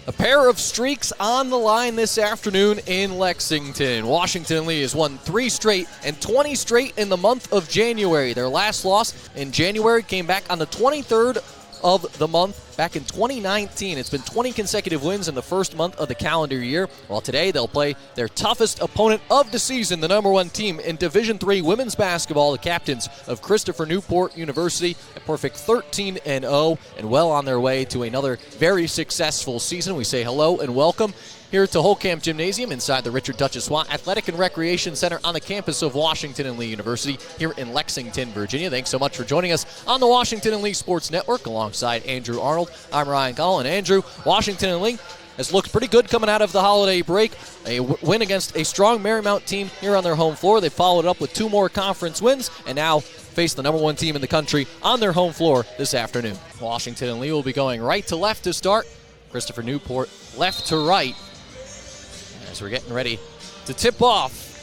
A pair of streaks on the line this afternoon in Lexington. Washington Lee has won 3 straight and 20 straight in the month of January. Their last loss in January came back on the 23rd of the month back in 2019. It's been 20 consecutive wins in the first month of the calendar year. Well, today they'll play their toughest opponent of the season, the number 1 team in Division III women's basketball, the captains of Christopher Newport University, a perfect 13-0 and well on their way to another very successful season. We say hello and welcome here to Holcamp Gymnasium inside the Richard Duchess Watt Athletic and Recreation Center on the campus of Washington and Lee University here in Lexington, Virginia. Thanks so much for joining us on the Washington and Lee Sports Network alongside Andrew Arnold. I'm Ryan Connell, and Andrew, Washington and Lee has looked pretty good coming out of the holiday break. A win against a strong Marymount team here on their home floor. They followed up with 2 more conference wins and now face the number 1 team in the country on their home floor this afternoon. Washington and Lee will be going right to left to start. Christopher Newport left to right as we're getting ready to tip off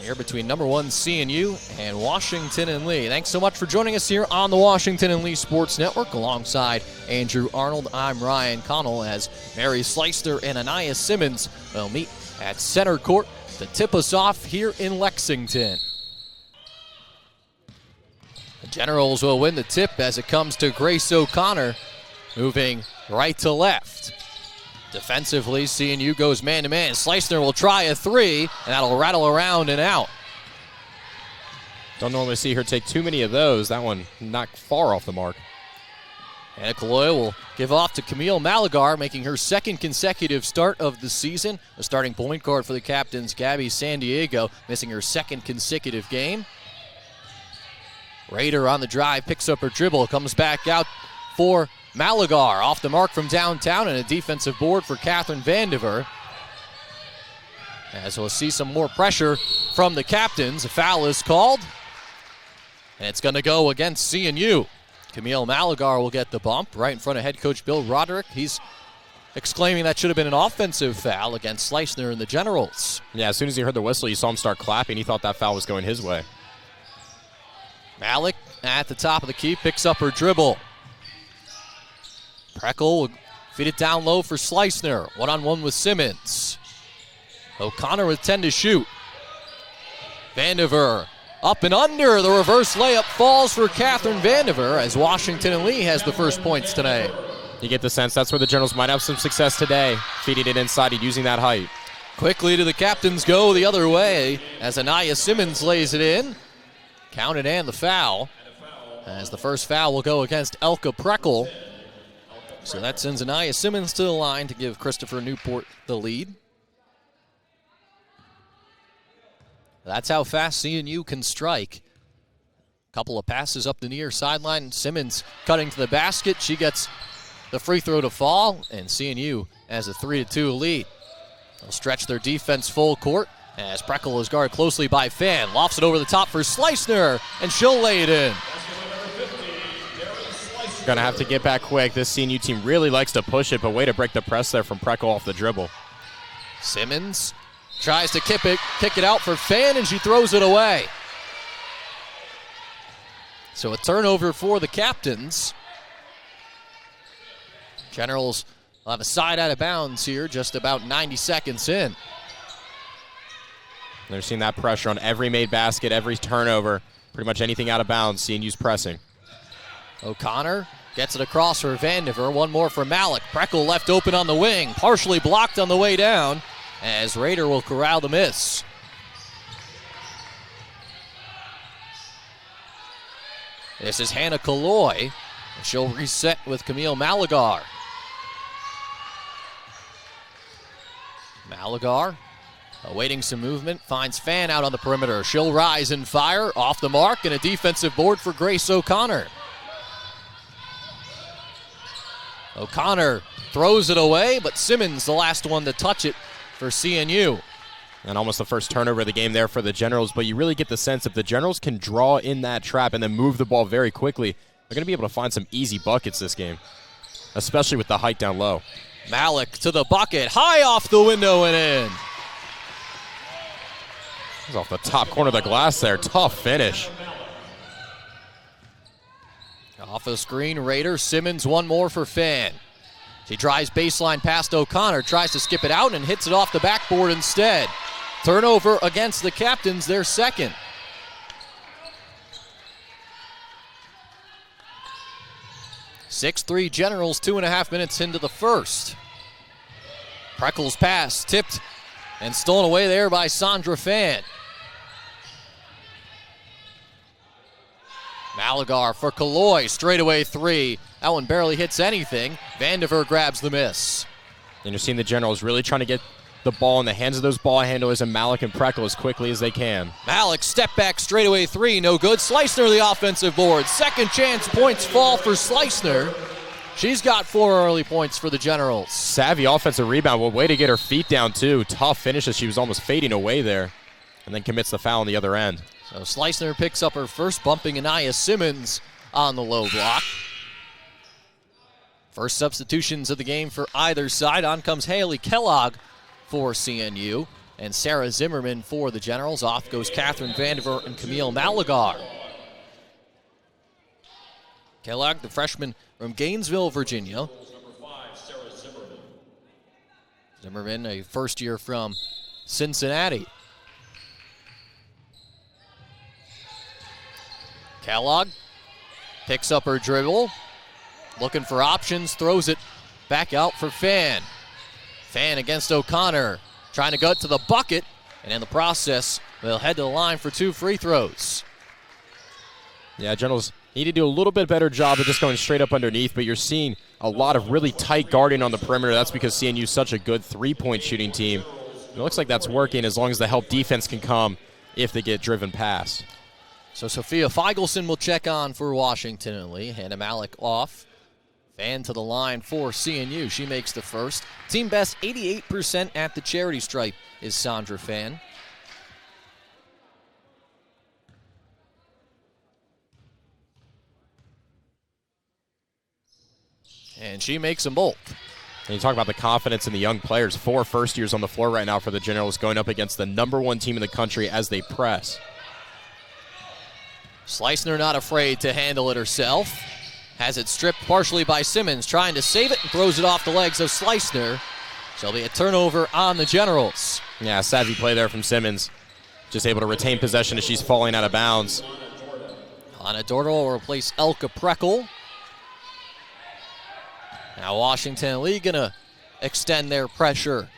here between number 1 CNU and Washington and Lee. Thanks so much for joining us here on the Washington and Lee Sports Network. Alongside Andrew Arnold, I'm Ryan Connell as Mary Sleister and Anaya Simmons will meet at center court to tip us off here in Lexington. The Generals will win the tip as it comes to Grace O'Connor, moving right to left. Defensively, CNU goes man-to-man. Sleister will try a 3, and that'll rattle around and out. Don't normally see her take too many of those. That one not far off the mark. Anna Kaloy will give off to Camille Malagar, making her 2nd consecutive start of the season. The starting point guard for the captains, Gabby Sandiego, missing her 2nd consecutive game. Rader on the drive, picks up her dribble, comes back out for Malagar, off the mark from downtown, and a defensive board for Catherine Vandiver. As we'll see some more pressure from the captains, a foul is called, and it's going to go against CNU. Camille Malagar will get the bump right in front of head coach Bill Roderick. He's exclaiming that should have been an offensive foul against Sleister and the Generals. Yeah, as soon as he heard the whistle, you saw him start clapping. He thought that foul was going his way. Malik at the top of the key picks up her dribble. Preckle will feed it down low for Sleister. 1-on-1 with Simmons. O'Connor with 10 to shoot. Vandiver up and under. The reverse layup falls for Catherine Vandiver as Washington and Lee has the first points tonight. You get the sense that's where the Generals might have some success today, feeding it inside and using that height. Quickly do the captains go the other way as Anaya Simmons lays it in. Counted and the foul. As the first foul will go against Elka Preckle. So that sends Anaya Simmons to the line to give Christopher Newport the lead. That's how fast CNU can strike. Couple of passes up the near sideline. Simmons cutting to the basket. She gets the free throw to fall, and CNU has a 3-2 lead. They'll stretch their defense full court as Preckle is guarded closely by Fan. Lofts it over the top for Sleister, and she'll lay it in. Going to have to get back quick. This CNU team really likes to push it, but way to break the press there from Preckle off the dribble. Simmons tries to kick it out for Fan, and she throws it away. So a turnover for the captains. Generals will have a side out of bounds here, just about 90 seconds in. They're seeing that pressure on every made basket, every turnover, pretty much anything out of bounds. CNU's pressing. O'Connor gets it across for Vandiver. One more for Malik. Preckle left open on the wing, partially blocked on the way down as Rader will corral the miss. This is Hannah Kaloy. She'll reset with Camille Malagar. Malagar awaiting some movement, finds Fan out on the perimeter. She'll rise and fire, off the mark, and a defensive board for Grace O'Connor. O'Connor throws it away, but Simmons the last one to touch it for CNU. And almost the first turnover of the game there for the Generals, but you really get the sense if the Generals can draw in that trap and then move the ball very quickly, they're going to be able to find some easy buckets this game, especially with the height down low. Malik to the bucket, high off the window and in. He's off the top corner of the glass there, tough finish. Off a screen, Rader. Simmons, one more for Fan. She drives baseline past O'Connor, tries to skip it out and hits it off the backboard instead. Turnover against the captains, their second. (6-3) Generals, 2.5 minutes into the first. Preckles pass, tipped and stolen away there by Sandra Fan. Malagar for Kaloy, straightaway three. That one barely hits anything. Vandiver grabs the miss. And you're seeing the Generals really trying to get the ball in the hands of those ball handlers and Malik and Preckle as quickly as they can. Malik, step back, straightaway three, no good. Slicner the offensive board. Second chance points fall for Slicner. She's got 4 early points for the Generals. Savvy offensive rebound. Well, way to get her feet down, too. Tough finish as she was almost fading away there. And then commits the foul on the other end. So Slicner picks up her first, bumping Anaya Simmons on the low block. First substitutions of the game for either side. On comes Haley Kellogg for CNU and Sarah Zimmerman for the Generals. Off goes Catherine Vandiver and Camille Malagar. Kellogg, the freshman from Gainesville, Virginia. Zimmerman, a first year from Cincinnati. Kellogg picks up her dribble, looking for options, throws it back out for Fan. Fan against O'Connor, trying to gut to the bucket, and in the process, they'll head to the line for 2 free throws. Yeah, Generals need to do a little bit better job of just going straight up underneath, but you're seeing a lot of really tight guarding on the perimeter. That's because CNU is such a good three-point shooting team. It looks like that's working as long as the help defense can come if they get driven past. So Sophia Feigelson will check on for Washington and Lee. Hannah Malik off. Fan to the line for CNU. She makes the first. Team best 88% at the charity stripe is Sandra Fan. And she makes them both. And you talk about the confidence in the young players. 4 first years on the floor right now for the Generals, going up against the #1 team in the country as they press. Slicner not afraid to handle it herself. Has it stripped partially by Simmons, trying to save it and throws it off the legs of Slicner. So it'll be a turnover on the Generals. Yeah, savvy play there from Simmons. Just able to retain possession as she's falling out of bounds. Anna Dordo will replace Elka Preckle. Now Washington and Lee gonna extend their pressure.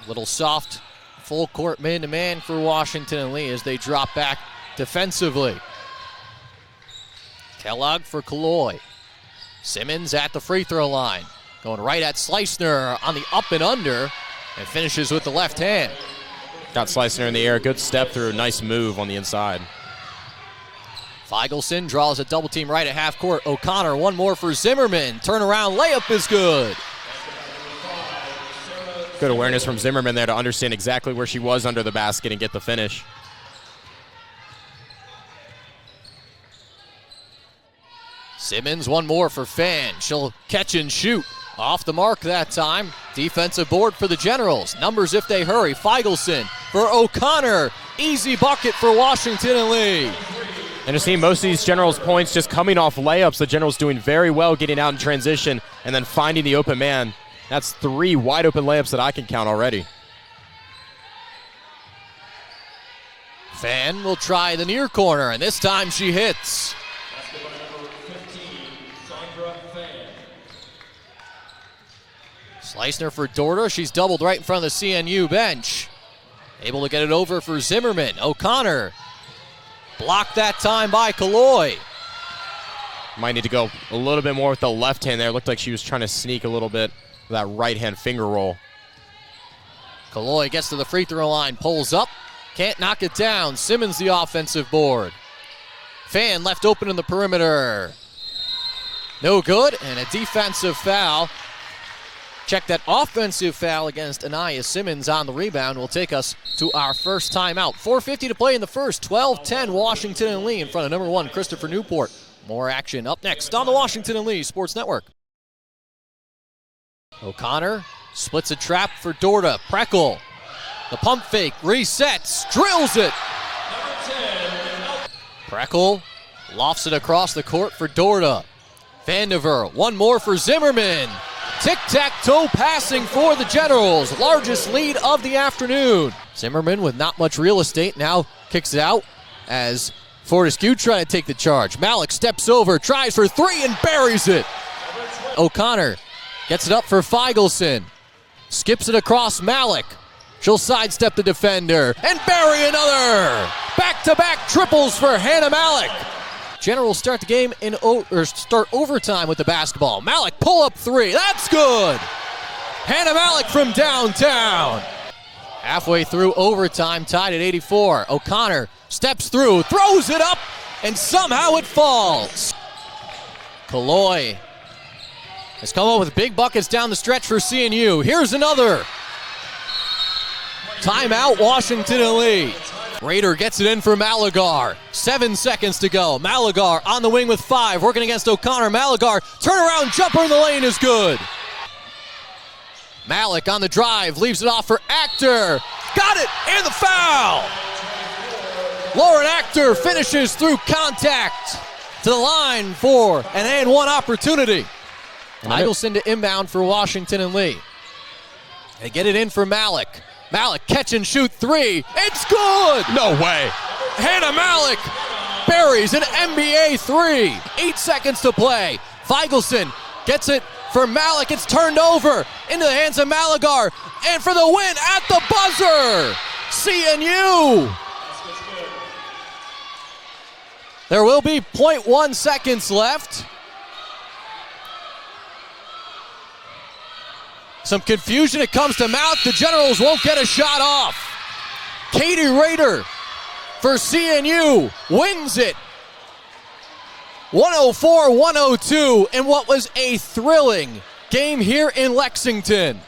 Little soft full court man-to-man for Washington and Lee as they drop back defensively. Kellogg for Kaloy. Simmons at the free throw line. Going right at Slicner on the up and under and finishes with the left hand. Got Slicner in the air. Good step through. Nice move on the inside. Feigelson draws a double team right at half court. O'Connor, one more for Zimmerman. Turnaround layup is good. Good awareness from Zimmerman there to understand exactly where she was under the basket and get the finish. Simmons, one more for Fan. She'll catch and shoot. Off the mark that time. Defensive board for the Generals. Numbers if they hurry. Feigelson for O'Connor. Easy bucket for Washington and Lee. And you're seeing most of these Generals points just coming off layups. The Generals doing very well getting out in transition and then finding the open man. That's 3 wide open layups that I can count already. Fan will try the near corner, and this time she hits. Slicner for Dorda. She's doubled right in front of the CNU bench. Able to get it over for Zimmerman. O'Connor blocked that time by Kaloy. Might need to go a little bit more with the left hand there. Looked like she was trying to sneak a little bit with that right hand finger roll. Kaloy gets to the free throw line, pulls up, can't knock it down. Simmons the offensive board. Fan left open in the perimeter. No good, and a defensive foul. Check that offensive foul against Anaya Simmons on the rebound will take us to our first timeout. 4:50 to play in the first. 12-10 Washington and Lee in front of #1 Christopher Newport. More action up next on the Washington and Lee Sports Network. O'Connor splits a trap for Dorda. Preckle. The pump fake resets. Drills it. Preckle lofts it across the court for Dorda. Vandiver, one more for Zimmerman. Tic-tac-toe passing for the Generals. Largest lead of the afternoon. Zimmerman with not much real estate now kicks it out as Fortescue trying to take the charge. Malik steps over, tries for three and buries it. O'Connor gets it up for Feigelson. Skips it across Malik. She'll sidestep the defender and bury another. Back-to-back triples for Hannah Malik. Generals start the game start overtime with the basketball. Malik pull up three. That's good. Hannah Malik from downtown. Halfway through overtime, tied at 84. O'Connor steps through, throws it up, and somehow it falls. Kaloy has come up with big buckets down the stretch for CNU. Here's another. Timeout, Washington and Lee. Raider gets it in for Malagar. 7 seconds to go. Malagar on the wing with 5, working against O'Connor. Malagar, turnaround jumper in the lane is good. Malik on the drive, leaves it off for Actor. Got it, and the foul. Lauren Actor finishes through contact to the line for an and one opportunity. Michelson to inbound for Washington and Lee. They get it in for Malik. Malik catch and shoot three. It's good! No way. Hannah Malik buries an NBA three. 8 seconds to play. Feigelson gets it for Malik. It's turned over into the hands of Malagar. And for the win at the buzzer, CNU. There will be 0.1 seconds left. Some confusion, it comes to Malik. The Generals won't get a shot off. Katie Raider for CNU wins it. 104-102 in what was a thrilling game here in Lexington.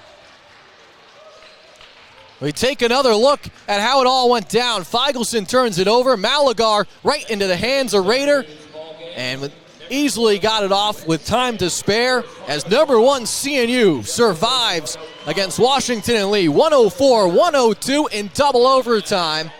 We take another look at how it all went down. Feigelson turns it over. Malagar right into the hands of Raider. And easily got it off with time to spare as number 1 CNU survives against Washington and Lee. 104-102 in double overtime.